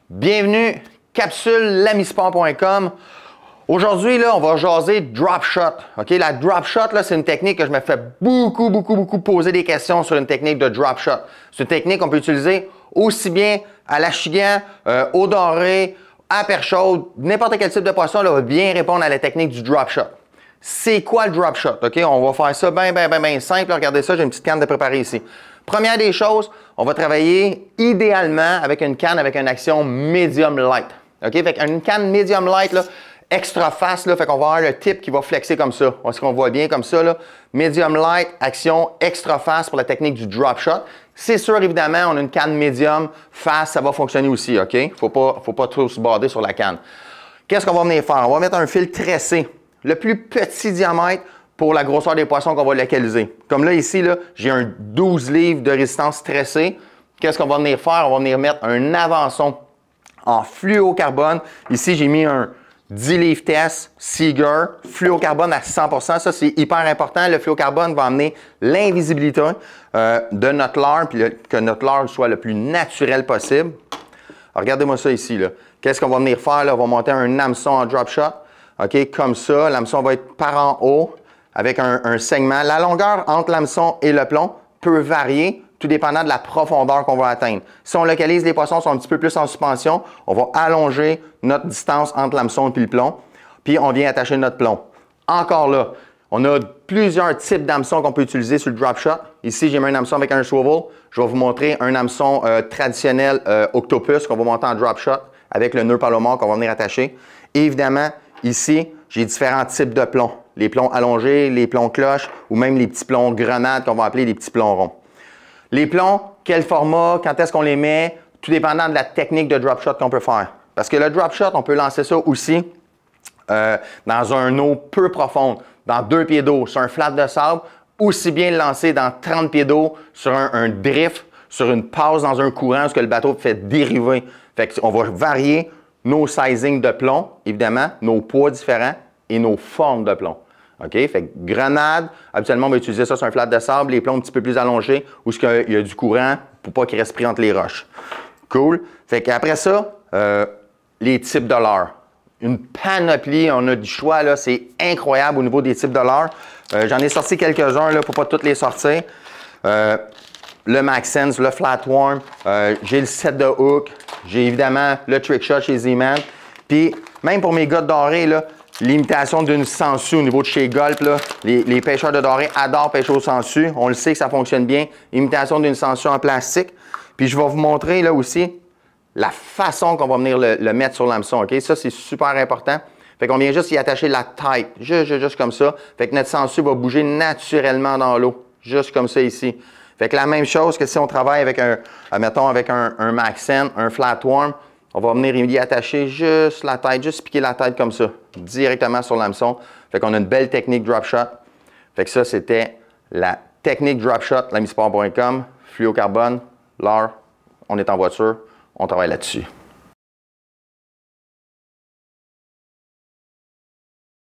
Bienvenue, capsule lamisport.com. Aujourd'hui, on va jaser drop shot. OK? La drop shot, c'est une technique que je me fais beaucoup poser des questions sur une technique de drop shot. C'est une technique qu'on peut utiliser aussi bien à l'achigan, au doré, à perche chaude, n'importe quel type de poisson là, va bien répondre à la technique du drop shot. C'est quoi le drop shot? OK? On va faire ça bien simple. Regardez ça, j'ai une petite canne de préparer ici. Première des choses, on va travailler idéalement avec une canne avec une action medium light. OK? Fait qu'une canne medium light, là, extra fast, là, fait qu'on va avoir le tip qui va flexer comme ça. Est-ce qu'on voit bien comme ça? Là? Medium light, action extra fast pour la technique du drop shot. C'est sûr, évidemment, on a une canne medium fast, ça va fonctionner aussi. OK? Faut pas trop se border sur la canne. Qu'est-ce qu'on va venir faire? On va mettre un fil tressé, le plus petit diamètre pour la grosseur des poissons qu'on va localiser. Comme là, ici, j'ai un 12 livres de résistance tressée. Qu'est-ce qu'on va venir faire? On va venir mettre un avançon en fluocarbone. Ici, j'ai mis un 10 livres test Seeger, fluocarbone à 100%. Ça, c'est hyper important. Le fluocarbone va amener l'invisibilité de notre leurre, puis que notre leurre soit le plus naturel possible. Regardez-moi ça ici. Qu'est-ce qu'on va venir faire? Là? On va monter un hameçon en drop shot. OK, comme ça. L'hameçon va être par en haut avec un segment. La longueur entre l'hameçon et le plomb peut varier, tout dépendant de la profondeur qu'on va atteindre. Si on localise les poissons sont un petit peu plus en suspension, on va allonger notre distance entre l'hameçon et le plomb, puis on vient attacher notre plomb. Encore là, on a plusieurs types d'hameçons qu'on peut utiliser sur le drop shot. Ici, j'ai mis un hameçon avec un swivel. Je vais vous montrer un hameçon traditionnel octopus qu'on va monter en drop shot avec le nœud palomar qu'on va venir attacher. Et évidemment, ici, j'ai différents types de plombs. Les plombs allongés, les plombs cloches ou même les petits plombs grenades qu'on va appeler les petits plombs ronds. Les plombs, quel format, quand est-ce qu'on les met, tout dépendant de la technique de drop shot qu'on peut faire. Parce que le drop shot, on peut lancer ça aussi dans un eau peu profonde, dans 2 pieds d'eau, sur un flat de sable, aussi bien le lancer dans 30 pieds d'eau, sur un drift, sur une passe dans un courant, où le bateau fait dériver. Fait qu'on va varier nos sizings de plomb, évidemment, nos poids différents et nos formes de plomb. OK? Fait que grenade, habituellement, on va utiliser ça sur un flat de sable, les plombs un petit peu plus allongés, où il y a du courant pour pas qu'il reste pris entre les roches. Cool. Fait qu'après ça, les types de leurre. Une panoplie, on a du choix, là, c'est incroyable au niveau des types de leurre. J'en ai sorti quelques-uns là, pour pas toutes les sortir. Le Maxsense, le Flatworm, j'ai le set de hook, j'ai évidemment le Trick Shot chez Z-Man. Puis même pour mes gars de doré, l'imitation d'une sangsue au niveau de chez Gulp, les pêcheurs de doré adorent pêcher au sangsue. On le sait que ça fonctionne bien. Imitation d'une sangsue en plastique. Puis je vais vous montrer là aussi la façon qu'on va venir le mettre sur l'hameçon. OK? Ça, c'est super important. Fait qu'on vient juste y attacher la tête, juste comme ça. Fait que notre sangsue va bouger naturellement dans l'eau, juste comme ça ici. Fait que la même chose que si on travaille avec mettons avec un Maxen, un Flatworm, on va venir y attacher juste la tête, juste piquer la tête comme ça, directement sur l'hameçon. Fait qu'on a une belle technique drop shot. Fait que ça, c'était la technique drop shot, lamisport.com, fluocarbone, leurre, on est en voiture, on travaille là-dessus.